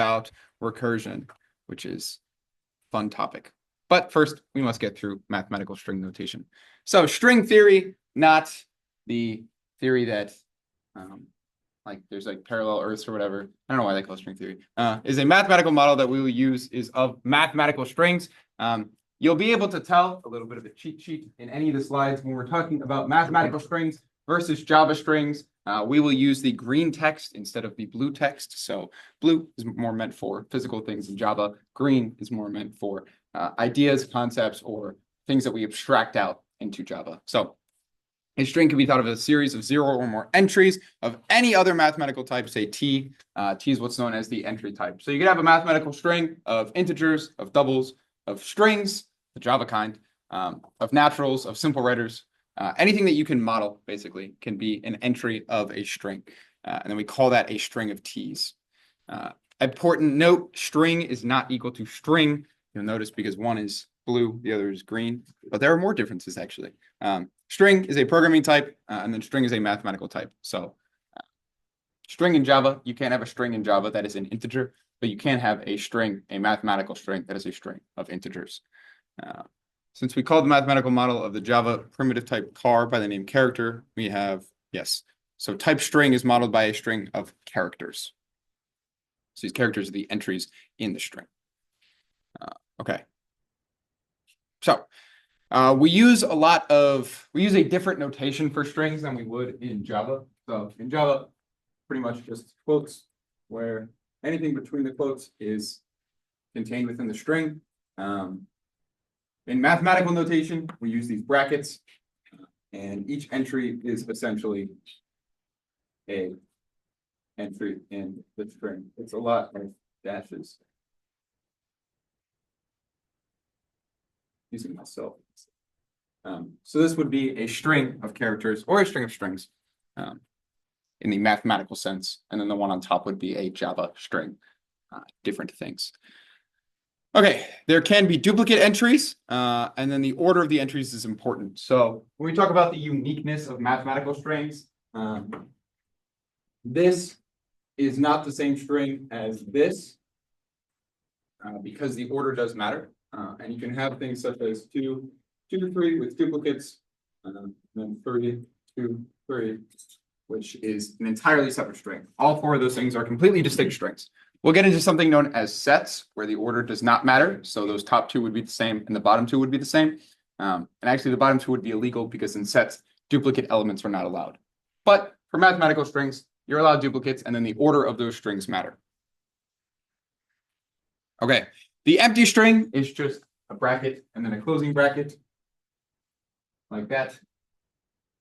about recursion, which is a fun topic. But first, we must get through mathematical string notation. So string theory, not the theory that like there's like parallel Earths or whatever. I don't know why they call it string theory. Is a mathematical model that we will use is of mathematical strings. You'll be able to tell a little bit of a cheat sheet in any of the slides when we're talking about mathematical strings versus Java strings. We will use the green text instead of the blue text. So blue is more meant for physical things in Java. Green is more meant for ideas, concepts, or things that we abstract out into Java. So a string can be thought of as a series of 0 or more entries of any other mathematical type, say T. T is what's known as the entry type. So you can have a mathematical string of integers, of doubles, of strings, the Java kind, of naturals, of simple writers. Anything that you can model, basically, can be an entry of a string. And then we call that a string of T's. Important note, string is not equal to string. You'll notice because one is blue, the other is green. But there are more differences, actually. String is a programming type, and then string is a mathematical type. So string in Java, you can't have a string in Java that is an integer, but you can have a string, a mathematical string that is a string of integers. Since we called the mathematical model of the Java primitive type char by the name character, we have, yes. So type string is modeled by a string of characters. So these characters are the entries in the string. Okay. So we use a different notation for strings than we would in Java. So in Java, pretty much just quotes where anything between the quotes is contained within the string. In mathematical notation, we use these brackets, and each entry is essentially a entry in the string. It's a lot of dashes. Using myself. So this would be a string of characters or a string of strings in the mathematical sense. And then the one on top would be a Java string, different things. Okay, there can be duplicate entries, and then the order of the entries is important. So when we talk about the uniqueness of mathematical strings, this is not the same string as this because the order does matter. And you can have things such as 2 to 3 with duplicates, and then 3, 2, 3, which is an entirely separate string. All 4 of those things are completely distinct strings. We'll get into something known as sets, where the order does not matter. So those top 2 would be the same, and the bottom 2 would be the same. And actually, the bottom 2 would be illegal because in sets, duplicate elements are not allowed. But for mathematical strings, you're allowed duplicates, and then the order of those strings matter. Okay, the empty string is just a bracket and then a closing bracket, like that.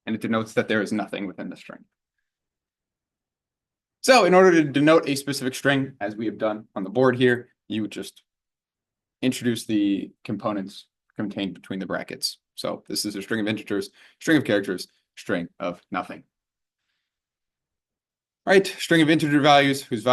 And it denotes that there is nothing within the string. So in order to denote a specific string, as we have done on the board here, you would just introduce the components contained between the brackets. So this is a string of integers, string of characters, string of nothing. All right, string of integer values whose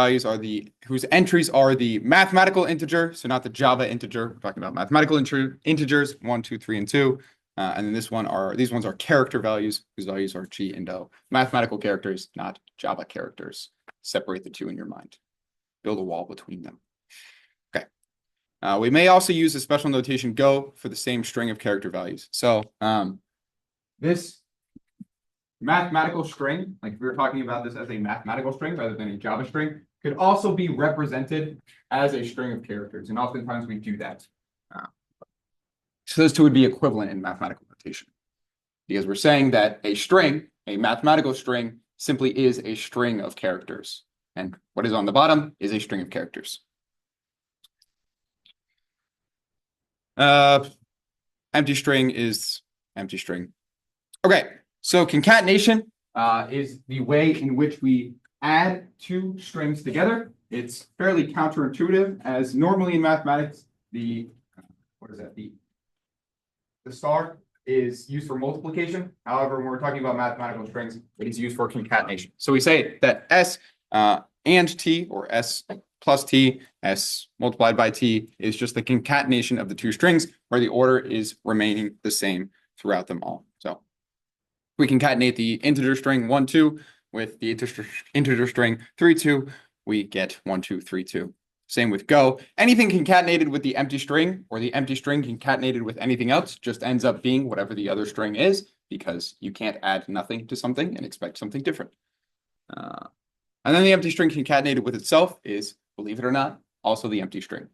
entries are the mathematical integer, so not the Java integer. We're talking about mathematical integers, 1, 2, 3, and 2. And then these ones are character values, whose values are G and O. Mathematical characters, not Java characters. Separate the two in your mind. Build a wall between them. Okay. We may also use a special notation Go for the same string of character values. So this mathematical string, like if we were talking about this as a mathematical string rather than a Java string, could also be represented as a string of characters. And oftentimes we do that. So those two would be equivalent in mathematical notation. Because we're saying that a string, a mathematical string, simply is a string of characters. And what is on the bottom is a string of characters. Empty string is empty string. Okay, so concatenation is the way in which we add 2 strings together. It's fairly counterintuitive, as normally in mathematics, the star is used for multiplication. However, when we're talking about mathematical strings, it is used for concatenation. So we say that S and T, or S plus T, S multiplied by T, is just the concatenation of the 2 strings, where the order is remaining the same throughout them all. So we concatenate the integer string 1, 2 with the integer string 3, 2, we get 1, 2, 3, 2. Same with go. Anything concatenated with the empty string or the empty string concatenated with anything else just ends up being whatever the other string is, because you can't add nothing to something and expect something different. And then the empty string concatenated with itself is, believe it or not, also the empty string.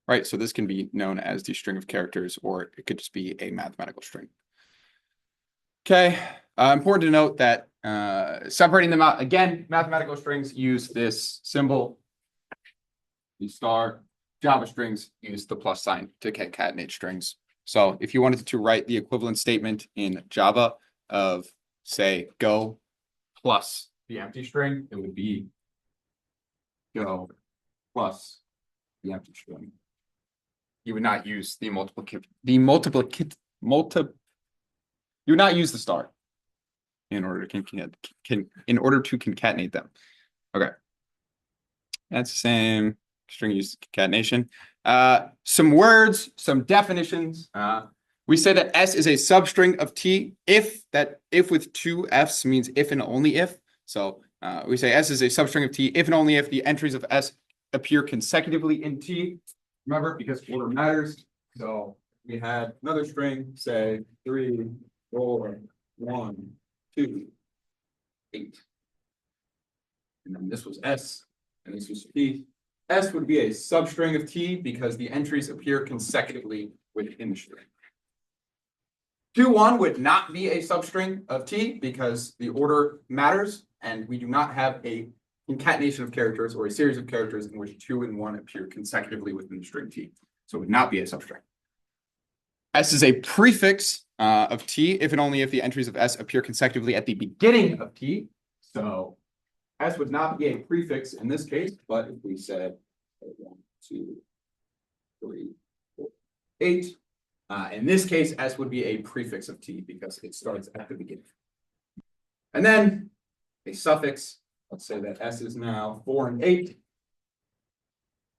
Right, so this can be known as the string of characters, or it could just be a mathematical string. Okay, important to note that separating them out, again, mathematical strings use this symbol, the star. Java strings use the plus sign to concatenate strings. So if you wanted to write the equivalent statement in Java of, say, go plus the empty string, it would be go plus the empty string. You would not use you would not use the star in order to concatenate them. Okay, that's the same string use concatenation. Some words, some definitions. We say that S is a substring of T if with two Fs means if and only if. So we say S is a substring of T if and only if the entries of S appear consecutively in T. Remember, because order matters. So we had another string, say 3, 4, 1, 2, 8. And then this was S, and this was T. S would be a substring of T because the entries appear consecutively within the string. 2, 1 would not be a substring of T because the order matters, and we do not have a concatenation of characters or a series of characters in which 2 and 1 appear consecutively within the string T. So it would not be a substring. S is a prefix of T if and only if the entries of S appear consecutively at the beginning of T. So S would not be a prefix in this case, but if we said 1, 2, 3, 4, 8, in this case, S would be a prefix of T because it starts at the beginning. And then a suffix. Let's say that S is now 4 and 8.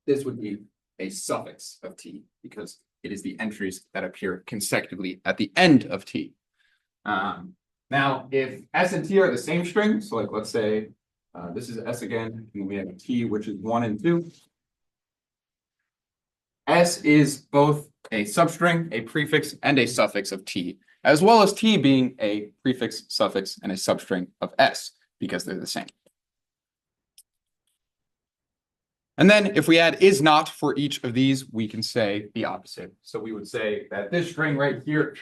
This would be a suffix of T because it is the entries that appear consecutively at the end of T. Now, if S and T are the same string, so like let's say this is S again, and we have a T, which is 1 and 2. S is both a substring, a prefix, and a suffix of T, as well as T being a prefix, suffix, and a substring of S because they're the same. And then if we add is not for each of these, we can say the opposite. So we would say that this string right here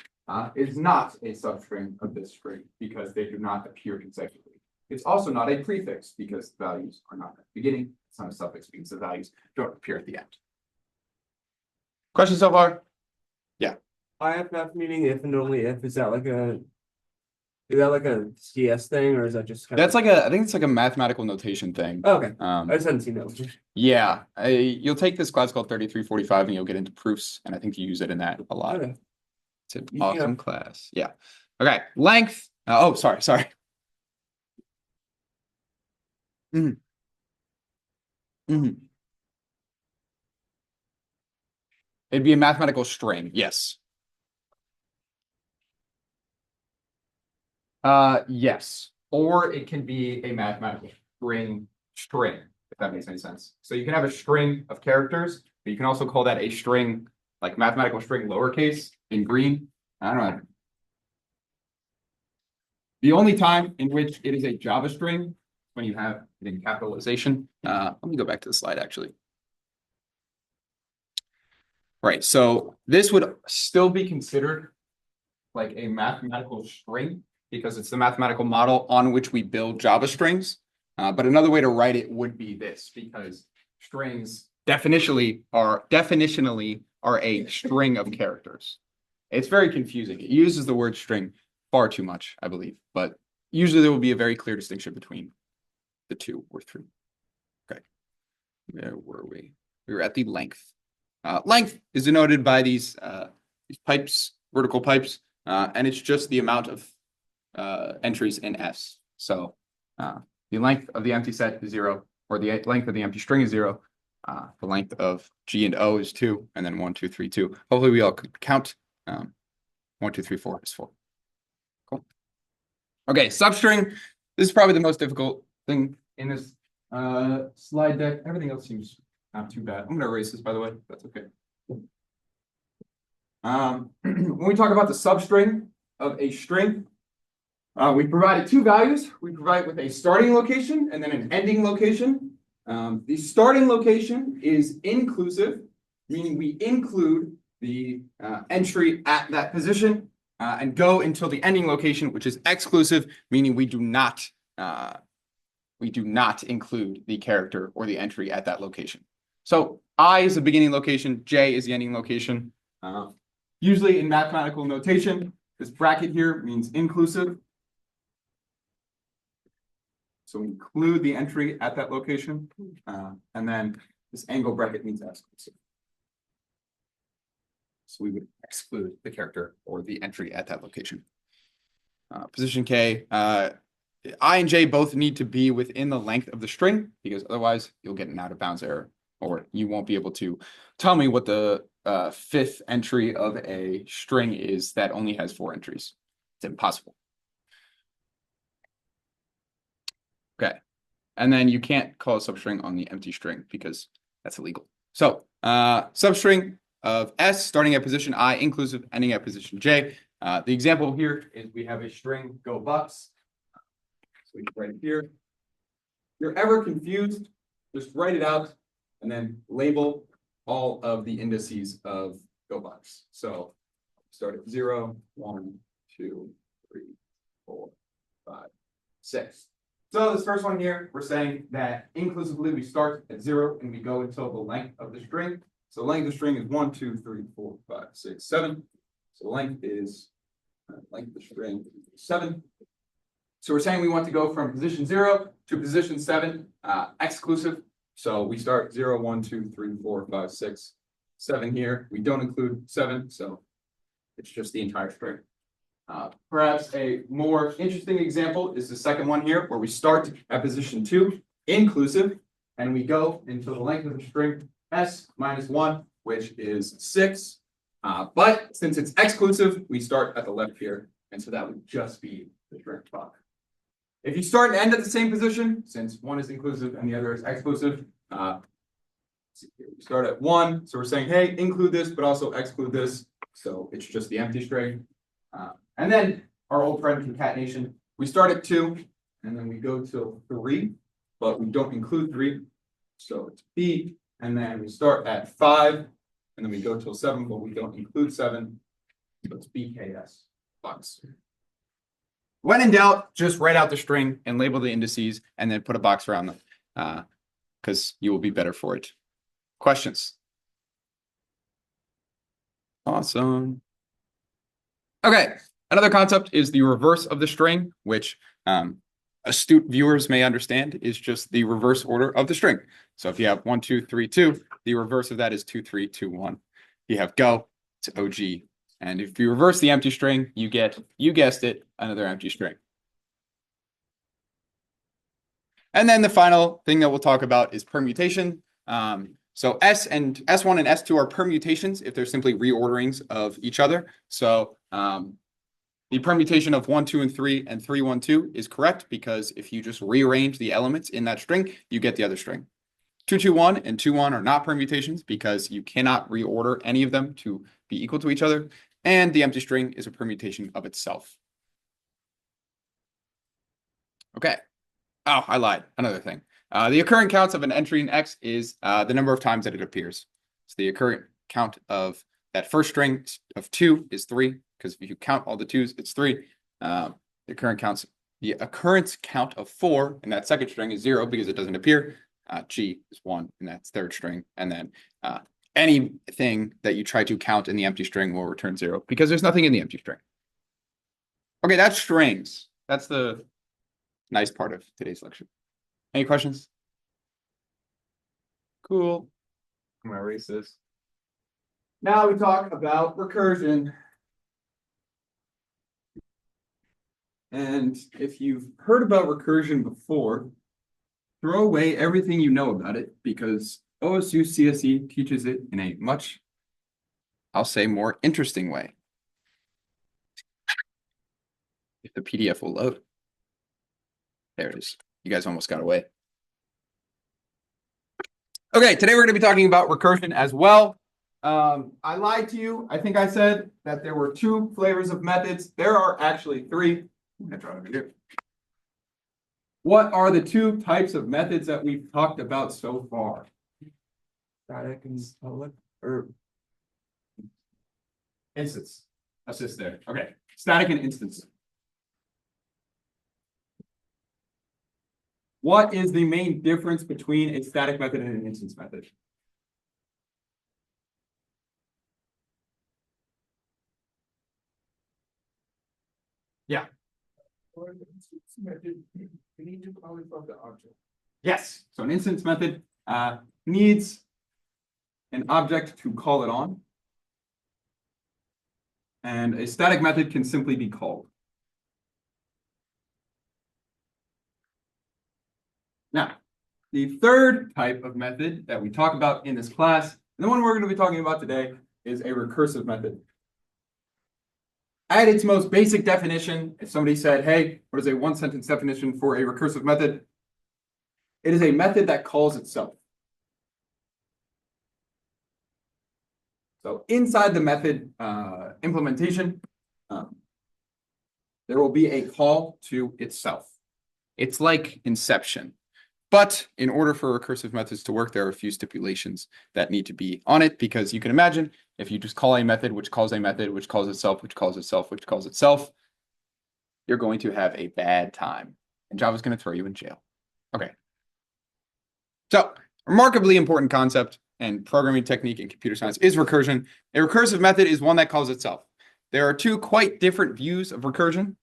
is not a substring of this string because they do not appear consecutively. It's also not a prefix because the values are not at the beginning. It's not a suffix because the values don't appear at the end. Questions so far? Yeah. IFF meaning if and only if, is that like a CS thing, or is that just kind That's like I think it's like a mathematical notation thing. Oh, okay. I just hadn't seen that. Yeah, you'll take this class called 3345 and you'll get into proofs, and I think you use it in that a lot. Okay. It's an awesome class. Yeah. Okay. Length. Oh, sorry. It'd be a mathematical string. Yes. Yes. Or it can be a mathematical string, if that makes any sense. So you can have a string of characters, but you can also call that a string, like mathematical string lowercase in green. I don't know. The only time in which it is a Java string is when you have it in capitalization. Let me go back to the slide actually. Right, so this would still be considered like a mathematical string because it's the mathematical model on which we build Java strings. But another way to write it would be this, because strings definitionally are a string of characters. It's very confusing. It uses the word string far too much, I believe, but usually there will be a very clear distinction between the two or three. Okay, where were we? We were at the length. Length is denoted by these pipes, vertical pipes, and it's just the amount of entries in S. So the length of the empty set is 0, or the length of the empty string is 0. The length of G and O is 2, and then 1, 2, 3, 2. Hopefully we all could count. 1, 2, 3, 4 is 4. Cool. Okay, substring. This is probably the most difficult thing in this Slide deck, everything else seems not too bad. I'm gonna erase this, by the way, that's okay. When we talk about the substring of a string, we provided two values. We provide with a starting location and then an ending location. The starting location is inclusive, meaning we include the entry at that position and go until the ending location, which is exclusive, meaning we do not include the character or the entry at that location. So I is the beginning location, J is the ending location. Usually in mathematical notation, this bracket here means inclusive. So we include the entry at that location, and then this angle bracket means exclusive. So we would exclude the character or the entry at that location. Position K, I and J both need to be within the length of the string because otherwise you'll get an out of bounds error, or you won't be able to tell me what the fifth entry of a string is that only has 4 entries. It's impossible. Okay. And then you can't call a substring on the empty string because that's illegal. So substring of S starting at position I, inclusive, ending at position J. The example here is we have a string go Bucks. So we can write it here. If you're ever confused, just write it out and then label all of the indices of go Bucks. So start at 0, 1, 2, 3, 4, 5, 6. So this first one here, we're saying that inclusively we start at 0 and we go until the length of the string. So length of the string is 1, 2, 3, 4, 5, 6, 7. So length is length of the string 7. So we're saying we want to go from position 0 to position 7, exclusive. So we start 0, 1, 2, 3, 4, 5, 6, 7 here. We don't include 7, so it's just the entire string. Perhaps a more interesting example is the second one here, where we start at position 2, inclusive, and we go until the length of the string S minus 1, which is 6. But since it's exclusive, we start at the left here, and so that would just be the string block. If you start and end at the same position, since one is inclusive and the other is exclusive, we start at 1, so we're saying, hey, include this, but also exclude this, so it's just the empty string. And then our old friend concatenation, we start at 2, and then we go till 3, but we don't include 3, so it's B, and then we start at 5, and then we go till 7, but we don't include 7, so it's BKS box. When in doubt, just write out the string and label the indices, and then put a box around them, because you will be better for it. Questions? Awesome. Okay. Another concept is the reverse of the string, which astute viewers may understand is just the reverse order of the string. So if you have 1, 2, 3, 2, the reverse of that is 2, 3, 2, 1. You have go, it's OG. And if you reverse the empty string, you get, you guessed it, another empty string. And then the final thing that we'll talk about is permutation. So S1 and S2 are permutations if they're simply reorderings of each other. So the permutation of 1, 2, and 3 and 3, 1, 2 is correct because if you just rearrange the elements in that string, you get the other string. 2, 2, 1 and 2, 1 are not permutations because you cannot reorder any of them to be equal to each other. And the empty string is a permutation of itself. Okay. Oh, I lied. Another thing. The occurrent counts of an entry in X is the number of times that it appears. So the occurrent count of that first string of 2 is 3, because if you count all the 2's, it's 3. The occurrence count of 4 in that second string is 0 because it doesn't appear. G is 1 in that third string. And then anything that you try to count in the empty string will return 0 because there's nothing in the empty string. Okay, that's strings. That's the nice part of today's lecture. Any questions? Cool. I'm gonna erase this. Now we talk about recursion. And if you've heard about recursion before, throw away everything you know about it because OSU CSE teaches it in a much, I'll say, more interesting way. If the PDF will load. There it is. You guys almost got away. Okay, today we're going to be talking about recursion as well. I lied to you. I think I said that there were 2 flavors of methods. There are actually 3. I'm going to try over here. What are the 2 types of methods that we've talked about so far? Static and public, or Instance. Assist there. Okay. Static and instance. What is the main difference between a static method and an instance method? Yeah. For the instance method, we need to call it from the object. Yes. So an instance method needs an object to call it on. And a static method can simply be called. Now, the third type of method that we talk about in this class, and the one we're going to be talking about today, is a recursive method. At its most basic definition, if somebody said, hey, what is a 1-sentence definition for a recursive method? It is a method that calls itself. So inside the method implementation, there will be a call to itself. It's like inception. But in order for recursive methods to work, there are a few stipulations that need to be on it, because you can imagine if you just call a method, which calls a method, which calls itself, which calls itself, which calls itself, you're going to have a bad time. And Java's going to throw you in jail. Okay. So, remarkably important concept and programming technique in computer science is recursion. A recursive method is one that calls itself. There are 2 quite different views of recursion.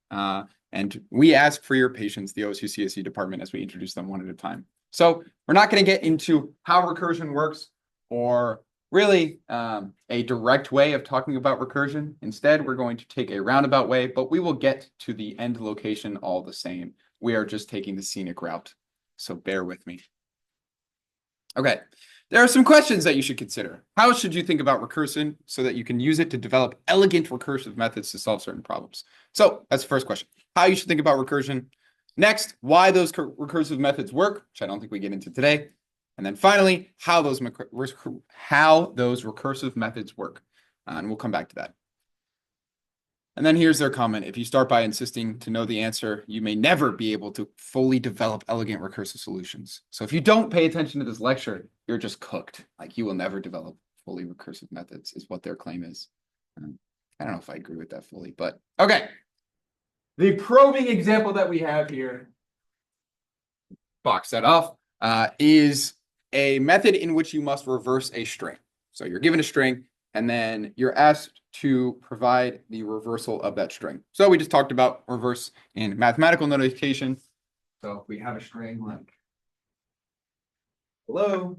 And we ask for your patience, the OSU CSE department, as we introduce them one at a time. So we're not going to get into how recursion works or really a direct way of talking about recursion. Instead, we're going to take a roundabout way, but we will get to the end location all the same. We are just taking the scenic route. So bear with me. Okay, there are some questions that you should consider. How should you think about recursion so that you can use it to develop elegant recursive methods to solve certain problems? So that's the first question. How you should think about recursion. Next, why those recursive methods work, which I don't think we get into today. And then finally, how those recursive methods work. And we'll come back to that. And then here's their comment. If you start by insisting to know the answer, you may never be able to fully develop elegant recursive solutions. So if you don't pay attention to this lecture, you're just cooked. Like, you will never develop fully recursive methods, is what their claim is. I don't know if I agree with that fully, but okay. The probing example that we have here, box that off, is a method in which you must reverse a string. So you're given a string, and then you're asked to provide the reversal of that string. So we just talked about reverse in mathematical notation. So if we have a string like hello,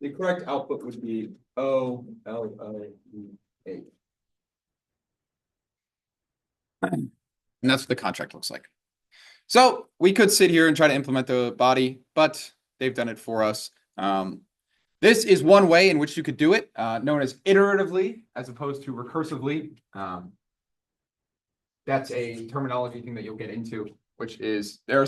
the correct output would be O-L-O-E-A. And that's what the contract looks like. So we could sit here and try to implement the body, but they've done it for us. This is one way in which you could do it, known as iteratively as opposed to recursively. That's a terminology thing that you'll get into, which is there are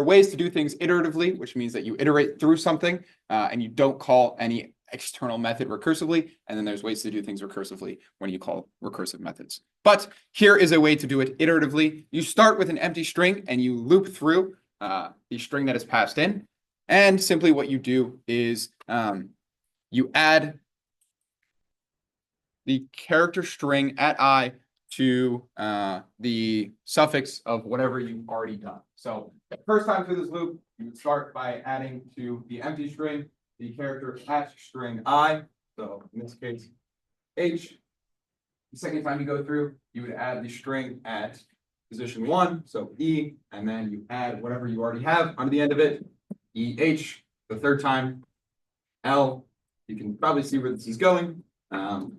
ways to do things iteratively, which means that you iterate through something and you don't call any external method recursively. And then there's ways to do things recursively when you call recursive methods. But here is a way to do it iteratively. You start with an empty string and you loop through the string that is passed in. And simply what you do is you add the character string at I to the suffix of whatever you've already done. So the first time through this loop, you would start by adding to the empty string the character at string I. So in this case, H. The second time you go through, you would add the string at position 1, so E, and then you add whatever you already have onto the end of it, EH. The third time, L. You can probably see where this is going. And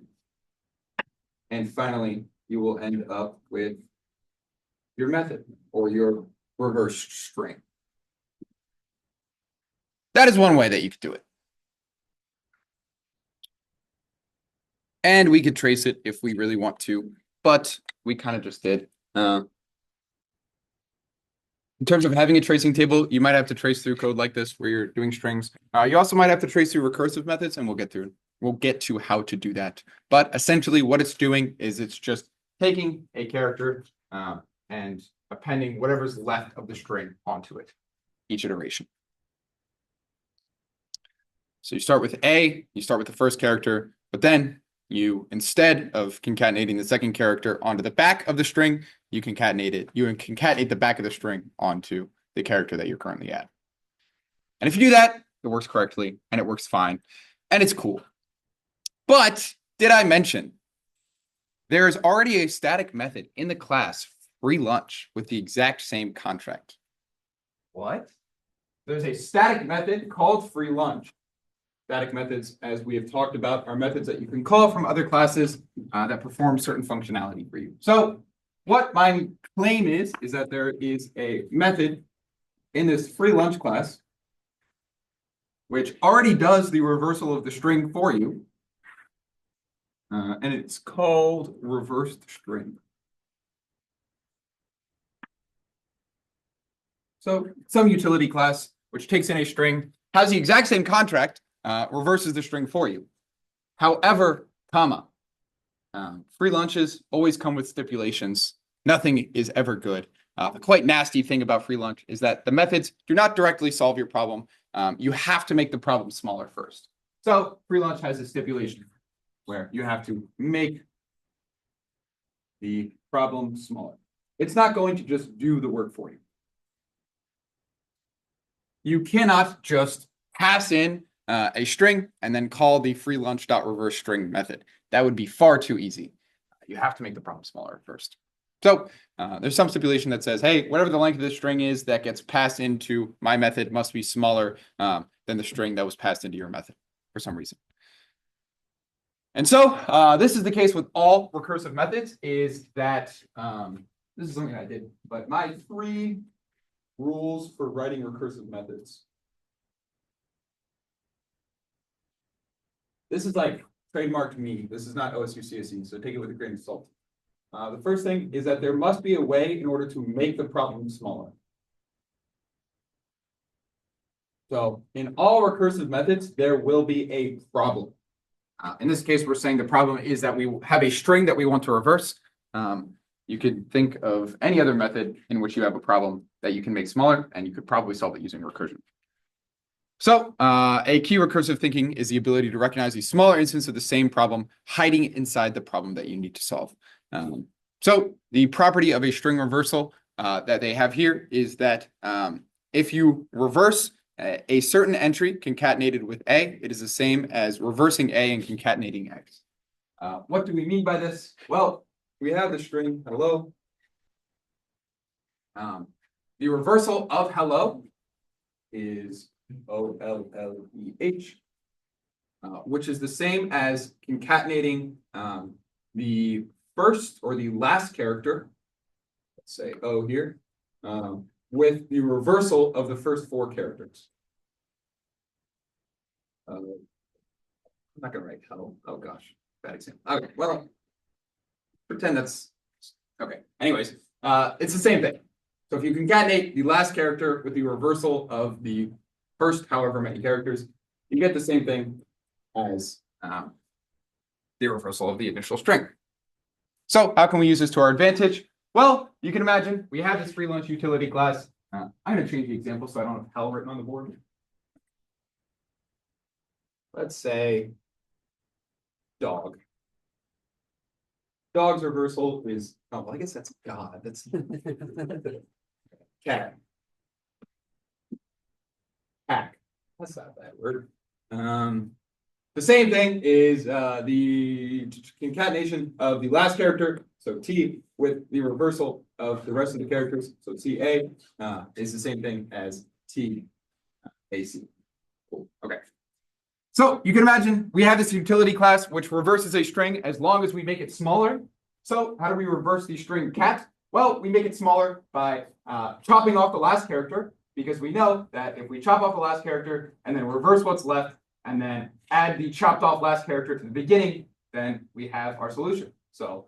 finally, you will end up with your method or your reverse string. That is one way that you could do it. And we could trace it if we really want to, but we kind of just did. In terms of having a tracing table, you might have to trace through code like this where you're doing strings. You also might have to trace through recursive methods, and we'll get to how to do that. But essentially what it's doing is it's just taking a character and appending whatever's left of the string onto it, each iteration. So you start with A, you start with the first character, but then you, instead of concatenating the second character onto the back of the string, you concatenate it. You concatenate the back of the string onto the character that you're currently at. And if you do that, it works correctly and it works fine and it's cool. But did I mention there is already a static method in the class free lunch with the exact same contract? What? There's a static method called free lunch. Static methods, as we have talked about, are methods that you can call from other classes that perform certain functionality for you. So what my claim is that there is a method in this free lunch class which already does the reversal of the string for you. And it's called reversed string. So some utility class which takes in a string, has the exact same contract, reverses the string for you. However, free lunches always come with stipulations. Nothing is ever good. The quite nasty thing about free lunch is that the methods do not directly solve your problem. You have to make the problem smaller first. So free lunch has a stipulation where you have to make the problem smaller. It's not going to just do the work for you. You cannot just pass in a string and then call the free lunch.reverse string method. That would be far too easy. You have to make the problem smaller first. So there's some stipulation that says, hey, whatever the length of this string is that gets passed into my method must be smaller than the string that was passed into your method for some reason. And so this is the case with all recursive methods, is that this is something I did, but my 3 rules for writing recursive methods. This is like trademarked me. This is not OSU CSE, so take it with a grain of salt. The first thing is that there must be a way in order to make the problem smaller. So in all recursive methods, there will be a problem. In this case, we're saying the problem is that we have a string that we want to reverse. You could think of any other method in which you have a problem that you can make smaller, and you could probably solve it using recursion. So a key recursive thinking is the ability to recognize a smaller instance of the same problem hiding inside the problem that you need to solve. So the property of a string reversal that they have here is that if you reverse a certain entry concatenated with A, it is the same as reversing A and concatenating X. What do we mean by this? Well, we have the string hello. The reversal of hello is OLLEH, which is the same as concatenating the first or the last character, let's say O here, with the reversal of the first 4 characters. I'm not going to write hello. Oh gosh, bad example. Okay, well, pretend that's okay. Anyways, it's the same thing. So if you concatenate the last character with the reversal of the first however many characters, you get the same thing as the reversal of the initial string. So how can we use this to our advantage? Well, you can imagine we have this free lunch utility class. I'm going to change the example so I don't have hell written on the board. Let's say dog. Dog's reversal is, oh, well, I guess that's God. That's cat. Hack. That's not a bad word. The same thing is the concatenation of the last character, so T, with the reversal of the rest of the characters, so TA is the same thing as TAC. Cool. Okay. So you can imagine we have this utility class which reverses a string as long as we make it smaller. So how do we reverse the string cat? Well, we make it smaller by chopping off the last character, because we know that if we chop off the last character and then reverse what's left and then add the chopped off last character to the beginning, then we have our solution. So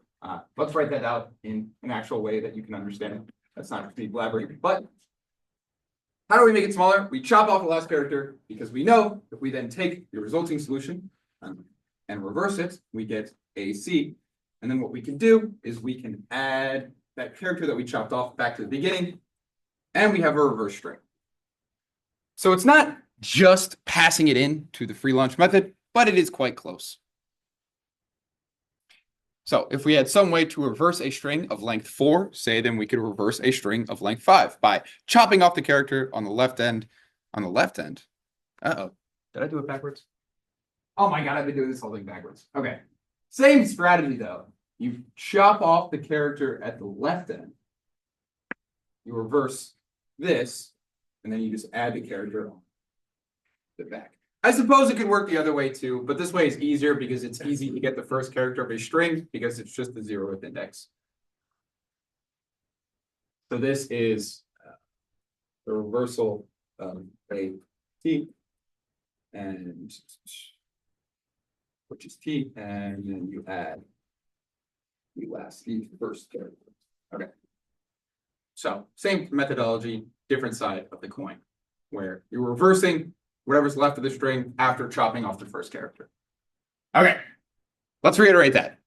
let's write that out in an actual way that you can understand. That's not to be blabbering, but how do we make it smaller? We chop off the last character because we know if we then take the resulting solution and reverse it, we get AC. And then what we can do is we can add that character that we chopped off back to the beginning, and we have a reverse string. So it's not just passing it in to the free lunch method, but it is quite close. So if we had some way to reverse a string of length 4, say, then we could reverse a string of length 5 by chopping off the character on the left end. On the left end. Uh-oh. Did I do it backwards? Oh my God, I've been doing this whole thing backwards. Okay. Same strategy though. You chop off the character at the left end. You reverse this, and then you just add the character on the back. I suppose it could work the other way too, but this way is easier because it's easy to get the first character of a string because it's just the 0th index. So this is the reversal of a t, and which is t, and then you add the first character. Okay. So same methodology, different side of the coin, where you're reversing whatever's left of the string after chopping off the first character. Okay, let's reiterate that.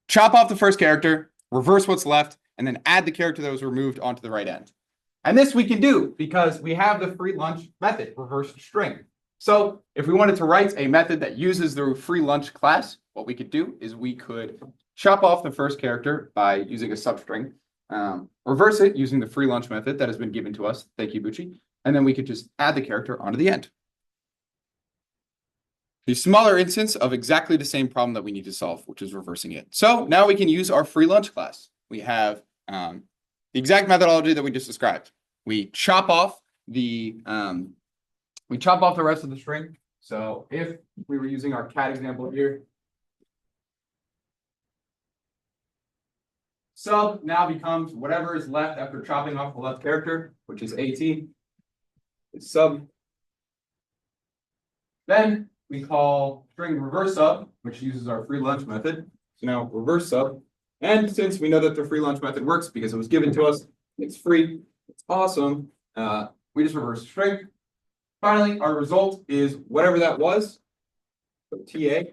Chop off the first character, reverse what's left, and then add the character that was removed onto the right end. And this we can do because we have the free lunch method, reverse string. So if we wanted to write a method that uses the free lunch class, what we could do is we could chop off the first character by using a substring, reverse it using the free lunch method that has been given to us. Thank you, Bucci. And then we could just add the character onto the end. The smaller instance of exactly the same problem that we need to solve, which is reversing it. So now we can use our free lunch class. We have the exact methodology that we just described. We chop off the rest of the string. So if we were using our cat example here, sub now becomes whatever is left after chopping off the left character, which is AT. It's sub. Then we call string reverse sub, which uses our free lunch method. So now reverse sub. And since we know that the free lunch method works because it was given to us, it's free, it's awesome. We just reverse the string. Finally, our result is whatever that was, so TA,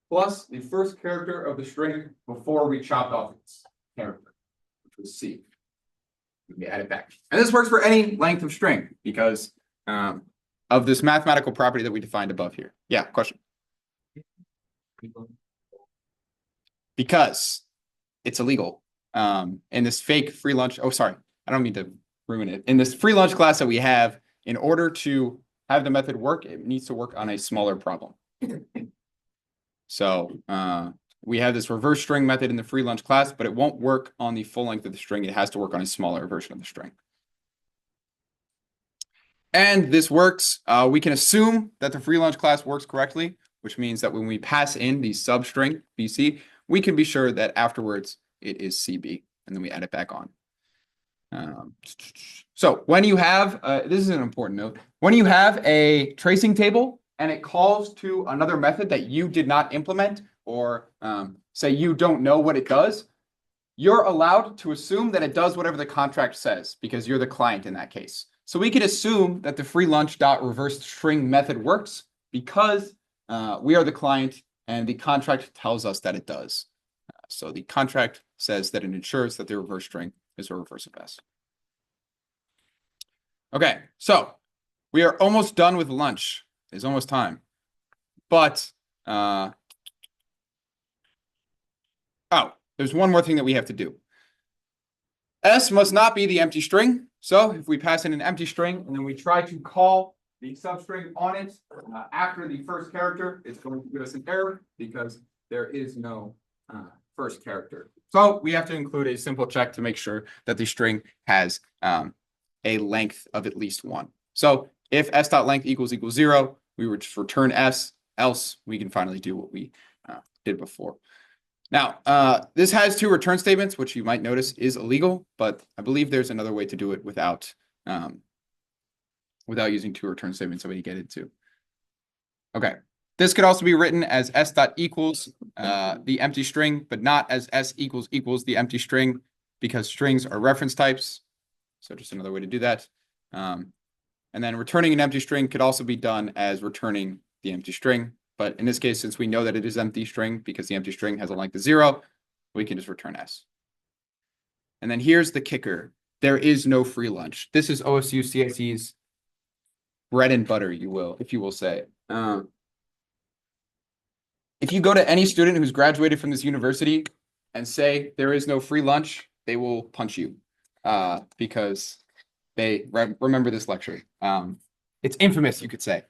plus the first character of the string before we chopped off its character, which was C. We add it back. And this works for any length of string because of this mathematical property that we defined above here. Yeah, question? Because it's illegal. In this fake free lunch, oh, sorry, I don't mean to ruin it. In this free lunch class that we have, in order to have the method work, it needs to work on a smaller problem. So we have this reverse string method in the free lunch class, but it won't work on the full length of the string. It has to work on a smaller version of the string. And this works. We can assume that the free lunch class works correctly, which means that when we pass in the substring BC, we can be sure that afterwards it is CB, and then we add it back on. So when you have, this is an important note, when you have a tracing table and it calls to another method that you did not implement, or say you don't know what it does, you're allowed to assume that it does whatever the contract says because you're the client in that case. So we can assume that the free lunch.reverse string method works because we are the client and the contract tells us that it does. So the contract says that it ensures that the reverse string is a reverse of S. Okay, so we are almost done with lunch. It's almost time. But, oh, there's one more thing that we have to do. S must not be the empty string. So if we pass in an empty string and then we try to call the substring on it after the first character, it's going to give us an error because there is no first character. So we have to include a simple check to make sure that the string has a length of at least 1. So if s.length equals 0, we would just return s, else we can finally do what we did before. Now, this has 2 return statements, which you might notice is illegal, but I believe there's another way to do it without using 2 return statements that we get into. Okay, this could also be written as s.equals the empty string, but not as s equals the empty string because strings are reference types. So just another way to do that. And then returning an empty string could also be done as returning the empty string. But in this case, since we know that it is empty string because the empty string has a length of 0, we can just return S. And then here's the kicker. There is no free lunch. This is OSU CSE's bread and butter, if you will say. If you go to any student who's graduated from this university and say there is no free lunch, they will punch you because they remember this lecture. It's infamous, you could say.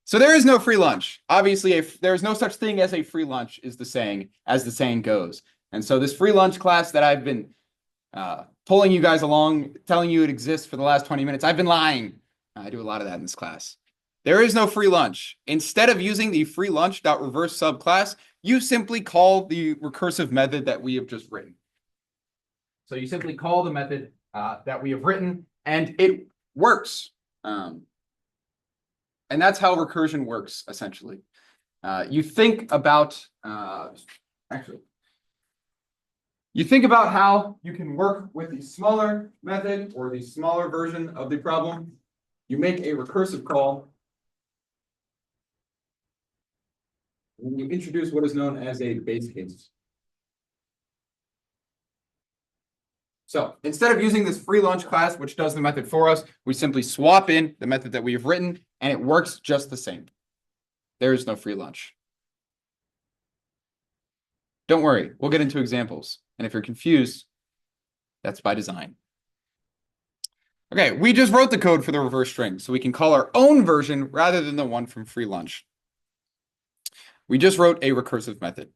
So there is no free lunch. Obviously, there is no such thing as a free lunch, is the saying, as the saying goes. And so this free lunch class that I've been pulling you guys along, telling you it exists for the last 20 minutes, I've been lying. I do a lot of that in this class. There is no free lunch. Instead of using the free lunch.reverse subclass, you simply call the recursive method that we have just written. So you simply call the method that we have written, and it works. And that's how recursion works, essentially. You think about how you can work with the smaller method or the smaller version of the problem. You make a recursive call, and you introduce what is known as a base case. So instead of using this free lunch class, which does the method for us, we simply swap in the method that we have written, and it works just the same. There is no free lunch. Don't worry, we'll get into examples. And if you're confused, that's by design. Okay, we just wrote the code for the reverse string, so we can call our own version rather than the one from free lunch. We just wrote a recursive method.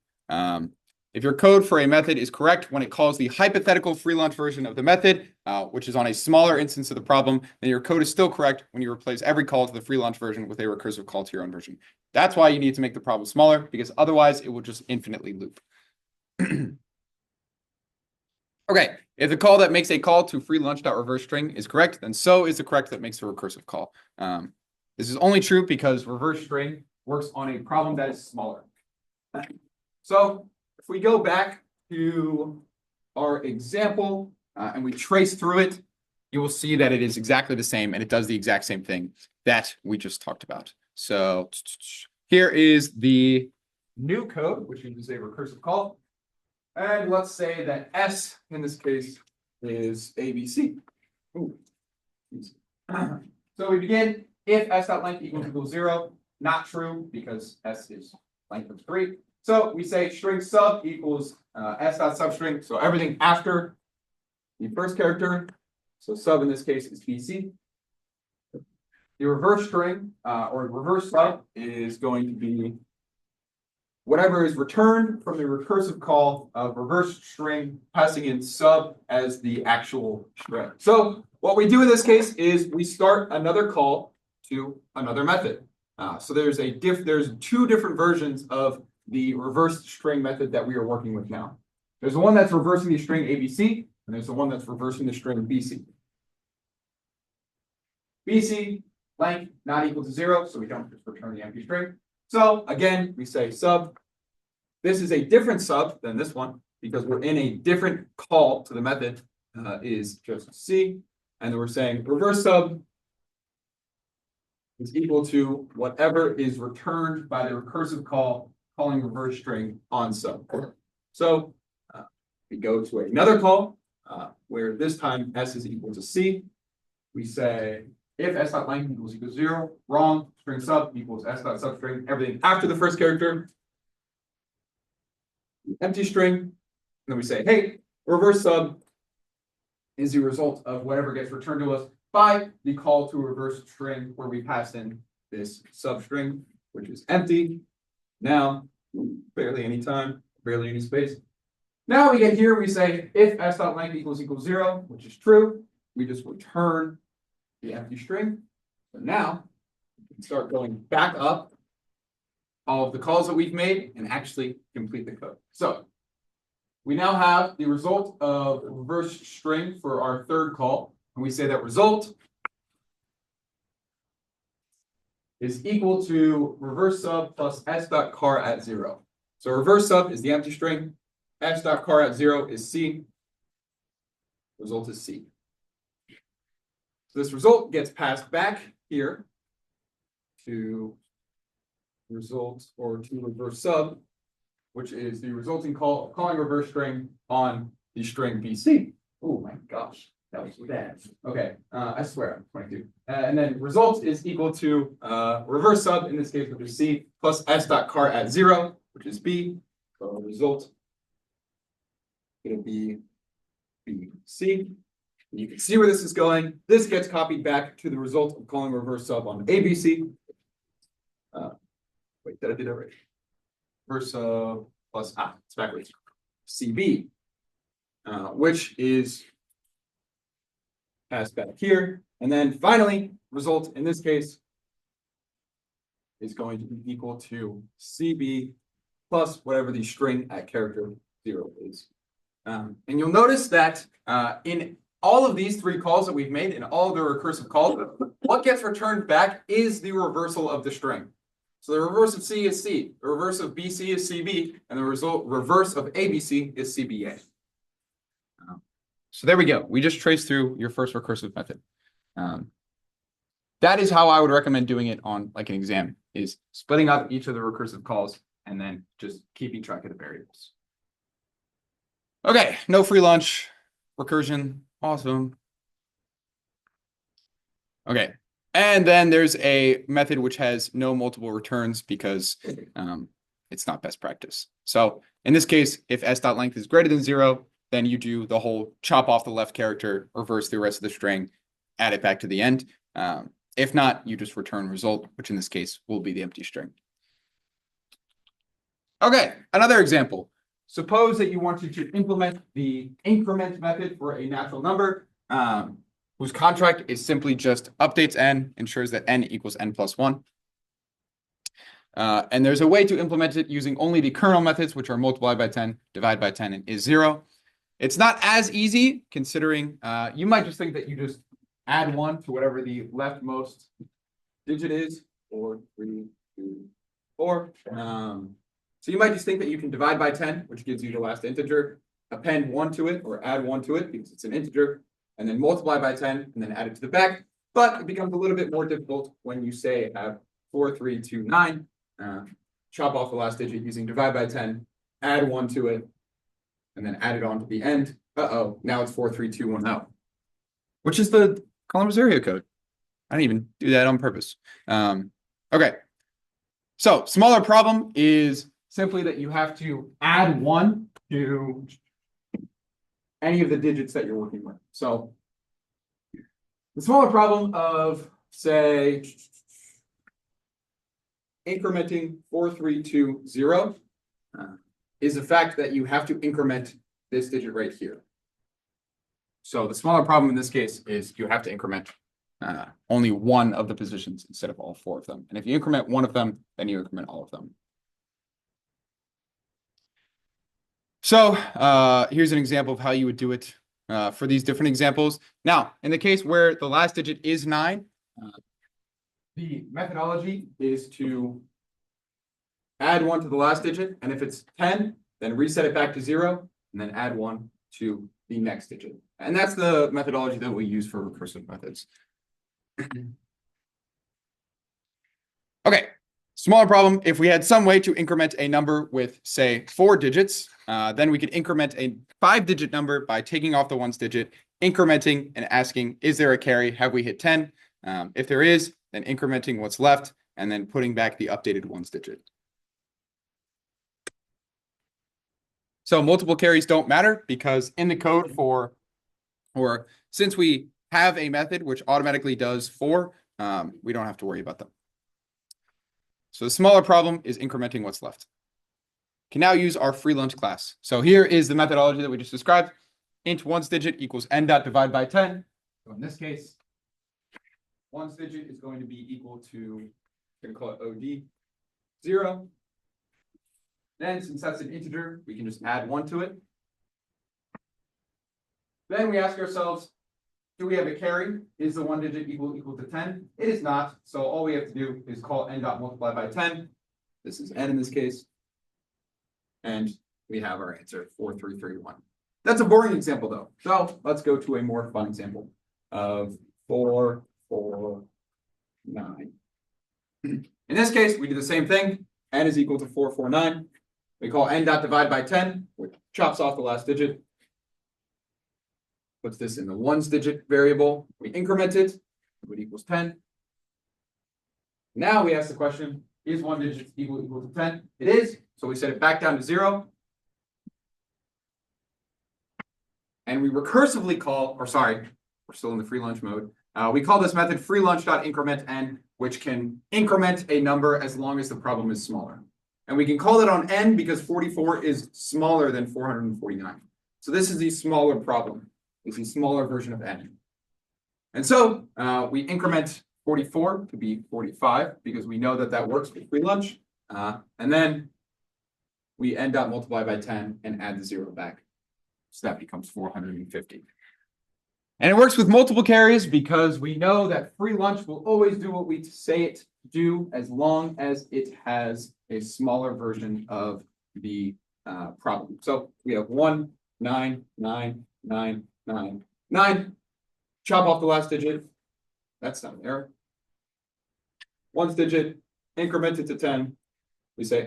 If your code for a method is correct when it calls the hypothetical free lunch version of the method, which is on a smaller instance of the problem, then your code is still correct when you replace every call to the free lunch version with a recursive call to your own version. That's why you need to make the problem smaller, because otherwise it will just infinitely loop. Okay, if the call that makes a call to free lunch.reverse string is correct, then so is the correct that makes a recursive call. This is only true because reverse string works on a problem that is smaller. So if we go back to our example and we trace through it, you will see that it is exactly the same and it does the exact same thing that we just talked about. So here is the new code, which is a recursive call. And let's say that S in this case is ABC. Ooh. So we begin if S.length equals 0, not true because S is length of 3. So we say string sub equals S.substring. So everything after the first character. So sub in this case is BC. The reverse string or reverse sub is going to be whatever is returned from the recursive call of reverse string, passing in sub as the actual string. So what we do in this case is we start another call to another method. So there's two different versions of the reverse string method that we are working with now. There's the one that's reversing the string ABC, and there's the one that's reversing the string BC. BC length not equal to 0, so we don't just return the empty string. So again, we say sub. This is a different sub than this one because we're in a different call to the method is just C. And then we're saying reverse sub is equal to whatever is returned by the recursive call calling reverse string on sub. So we go to another call where this time S is equal to C. We say if S.length equals 0, wrong, string sub equals S.substring, everything after the first character, empty string, and then we say, hey, reverse sub is the result of whatever gets returned to us by the call to a reverse string where we pass in this substring, which is empty. Now, barely any time, barely any space. Now we get here, we say if S.length equals 0, which is true, we just return the empty string. So now we can start going back up all of the calls that we've made and actually complete the code. So we now have the result of reverse string for our third call. And we say that result is equal to reverse sub plus S.car at 0. So reverse sub is the empty string. S.car at 0 is C. Result is C. So this result gets passed back here to result or to reverse sub, which is the resulting calling reverse string on the string BC. Oh my gosh, that was bad. Okay, I swear I'm 22. And then result is equal to reverse sub in this case, which is C, plus s dot car at 0, which is B. So result going to be BC. And you can see where this is going. This gets copied back to the result of calling reverse sub on ABC. Wait, did I do that right? Reverse sub plus it's backwards. CB, which is passed back here. And then finally, result in this case is going to be equal to CB plus whatever the string at character 0 is. And you'll notice that in all of these three calls that we've made, in all of the recursive calls, what gets returned back is the reversal of the string. So the reverse of C is C, the reverse of BC is CB, and the reverse of ABC is CBA. So there we go. We just traced through your first recursive method. That is how I would recommend doing it on like an exam, is splitting up each of the recursive calls and then just keeping track of the variables. Okay, no free lunch, recursion, awesome. Okay, and then there's a method which has no multiple returns because it's not best practice. So in this case, if s.length is greater than 0, then you do the whole chop off the left character, reverse the rest of the string, add it back to the end. If not, you just return result, which in this case will be the empty string. Okay, another example. Suppose that you wanted to implement the increment method for a natural number, whose contract is simply just updates n, ensures that n equals n plus 1. And there's a way to implement it using only the kernel methods, which are multiply by 10, divide by 10, and is 0. It's not as easy, considering you might just think that you just add 1 to whatever the leftmost digit is, 4, 3, 2, 4. So you might just think that you can divide by 10, which gives you the last integer, append 1 to it, or add 1 to it, because it's an integer, and then multiply by 10, and then add it to the back. But it becomes a little bit more difficult when you say have 4, 3, 2, 9, chop off the last digit using divide by 10, add 1 to it, and then add it on to the end. Now it's 4, 3, 2, 1, 0, which is the Colombo-Rosario code. I didn't even do that on purpose. Okay. So smaller problem is simply that you have to add 1 to any of the digits that you're working with. So the smaller problem of, say, incrementing 4, 3, 2, 0 is the fact that you have to increment this digit right here. So the smaller problem in this case is you have to increment only one of the positions instead of all 4 of them. And if you increment one of them, then you increment all of them. So here's an example of how you would do it for these different examples. Now, in the case where the last digit is 9, the methodology is to add 1 to the last digit. And if it's 10, then reset it back to 0, and then add 1 to the next digit. And that's the methodology that we use for recursive methods. Okay, smaller problem. If we had some way to increment a number with, say, 4 digits, then we could increment a 5-digit number by taking off the ones digit, incrementing and asking, is there a carry? Have we hit 10? If there is, then incrementing what's left and then putting back the updated ones digit. So multiple carries don't matter because in the code or since we have a method which automatically does 4, we don't have to worry about them. So the smaller problem is incrementing what's left. Can now use our free lunch class. So here is the methodology that we just described. Int ones digit equals n dot divide by 10. So in this case, ones digit is going to be equal to, we're going to call it OD, 0. Then since that's an integer, we can just add 1 to it. Then we ask ourselves, do we have a carry? Is the 1 digit equal to 10? It is not. So all we have to do is call n dot multiply by 10. This is n in this case. And we have our answer, 4331. That's a boring example though. So let's go to a more fun example of 449. In this case, we do the same thing. N is equal to 449. We call n dot divide by 10, which chops off the last digit. Puts this in the ones digit variable. We increment it. It equals 10. Now we ask the question, is one digit equal to 10? It is. So we set it back down to 0. And we recursively call, or sorry, we're still in the free lunch mode. We call this method free lunch.increment n, which can increment a number as long as the problem is smaller. And we can call it on n because 44 is smaller than 449. So this is the smaller problem. It's the smaller version of n. And so we increment 44 to be 45 because we know that that works with free lunch. And then we end up multiply by 10 and add the 0 back. So that becomes 450. And it works with multiple carries because we know that free lunch will always do what we say it to do as long as it has a smaller version of the problem. So we have 1, 9, 9, 9, 9, 9. Chop off the last digit. That's not an error. Ones digit, increment it to 10. We say,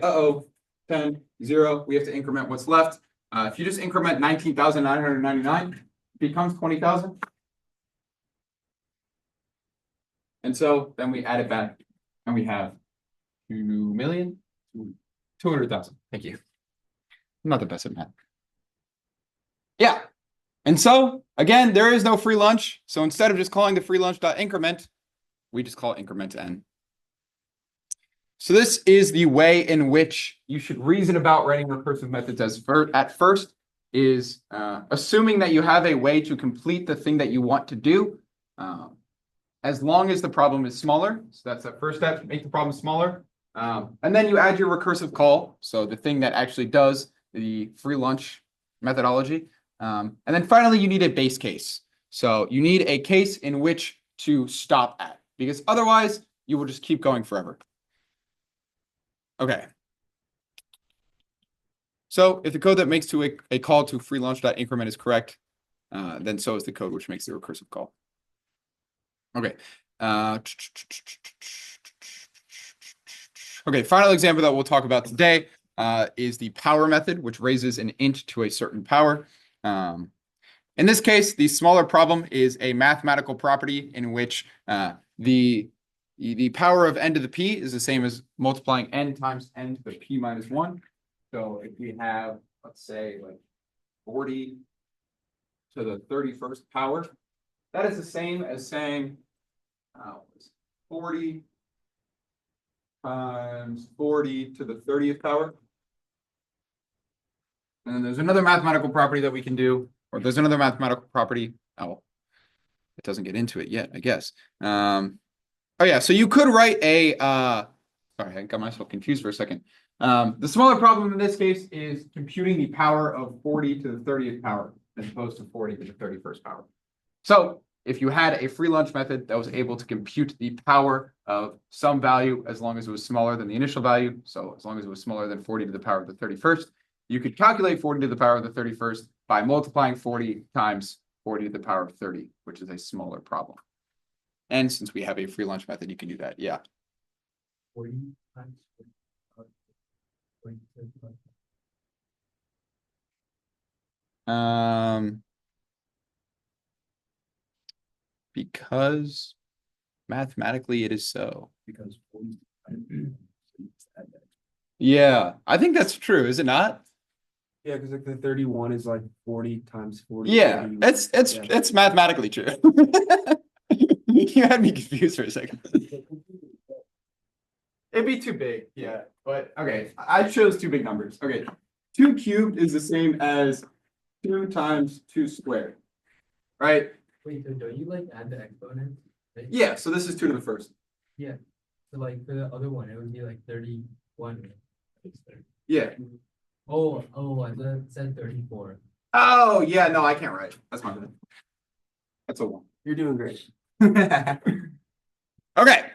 10, 0. We have to increment what's left. If you just increment 19,999, it becomes 20,000. And so then we add it back and we have 2,200,000. Thank you. I'm not the best at math. Yeah. And so again, there is no free lunch. So instead of just calling the free lunch.increment, we just call increment n. So this is the way in which you should reason about writing recursive methods at first is assuming that you have a way to complete the thing that you want to do as long as the problem is smaller. So that's the first step, make the problem smaller. And then you add your recursive call. So the thing that actually does the free lunch methodology. And then finally, you need a base case. So you need a case in which to stop at, because otherwise you will just keep going forever. Okay. So if the code that makes to a call to free lunch.increment is correct, then so is the code which makes the recursive call. Okay. Okay, final example that we'll talk about today is the power method, which raises an int to a certain power. In this case, the smaller problem is a mathematical property in which the power of n to the p is the same as multiplying n times n to the p minus 1. So if we have, let's say, like 40 to the 31st power, that is the same as saying 40 times 40 to the 30th power. And then there's another mathematical property that we can do, or there's another mathematical property. Oh, it doesn't get into it yet, I guess. Oh yeah, so you could write a, sorry, I got myself confused for a second. The smaller problem in this case is computing the power of 40 to the 30th power as opposed to 40 to the 31st power. So if you had a free lunch method that was able to compute the power of some value as long as it was smaller than the initial value, so as long as it was smaller than 40 to the power of the 31st, you could calculate 40 to the power of the 31st by multiplying 40 times 40 to the power of 30, which is a smaller problem. And since we have a free lunch method, you can do that. Yeah. 40 times 40. Because mathematically it is so. Because 40. Yeah, I think that's true, is it not? Yeah, because like the 31 is like 40 times 40. Yeah, 40. it's mathematically true. You had me confused for a second. It'd be too big, yeah. But okay, I chose two big numbers. Okay, 2 cubed is the same as 2 times 2 squared, right? Wait, so don't you like add the exponent? Like, Yeah, so this is 2 to the first. so like for the other one, it would be like 31. Yeah. Oh, I thought it said 34. Oh, yeah, no, I can't write. That's my bad. That's a 1. You're doing great. Okay,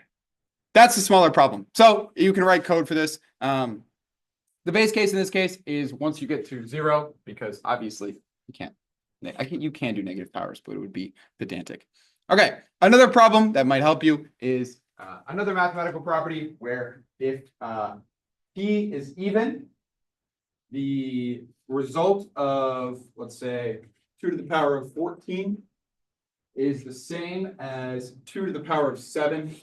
that's the smaller problem. So you can write code for this. The base case in this case is once you get to 0, because obviously you can do negative powers, but it would be pedantic. Okay, another problem that might help you is another mathematical property where if p is even, the result of, let's say, 2 to the power of 14 is the same as 2 to the power of 7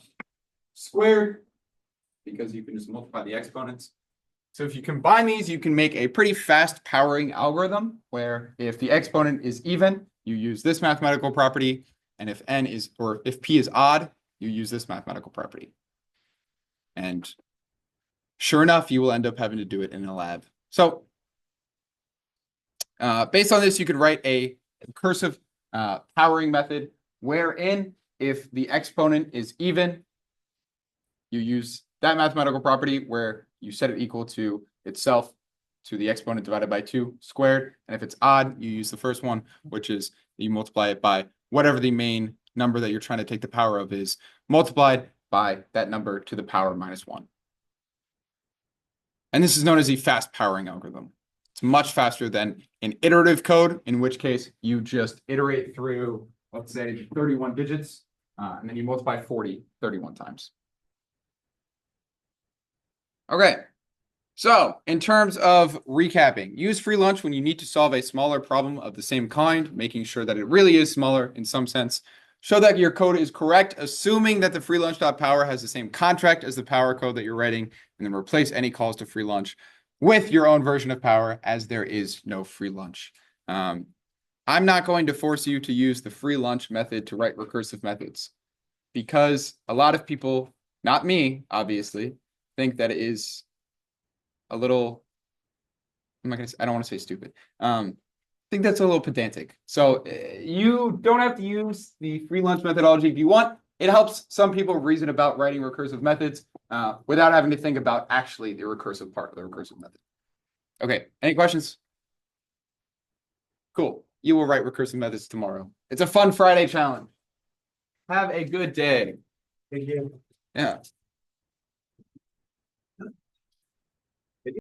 squared, because you can just multiply the exponents. So if you combine these, you can make a pretty fast powering algorithm where if the exponent is even, you use this mathematical property, and if n is, or if p is odd, you use this mathematical property. And sure enough, you will end up having to do it in a lab. So based on this, you could write a recursive powering method wherein if the exponent is even, you use that mathematical property where you set it equal to itself to the exponent divided by 2 squared. And if it's odd, you use the first one, which is you multiply it by whatever the main number that you're trying to take the power of is, multiplied by that number to the power minus 1. And this is known as the fast powering algorithm. It's much faster than an iterative code, in which case you just iterate through, let's say, 31 digits, and then you multiply 40 31 times. Okay, so in terms of recapping, use free lunch when you need to solve a smaller problem of the same kind, making sure that it really is smaller in some sense. Show that your code is correct, assuming that the free lunch.power has the same contract as the power code that you're writing, and then replace any calls to free lunch with your own version of power, as there is no free lunch. I'm not going to force you to use the free lunch method to write recursive methods, because a lot of people, not me, obviously, think that it is a little, I don't want to say stupid. I think that's a little pedantic. So you don't have to use the free lunch methodology if you want. It helps some people reason about writing recursive methods without having to think about actually the recursive part of the recursive method. Okay, any questions? Cool. You will write recursive methods tomorrow. It's a fun Friday challenge. Have a good day. Thank you. Yeah.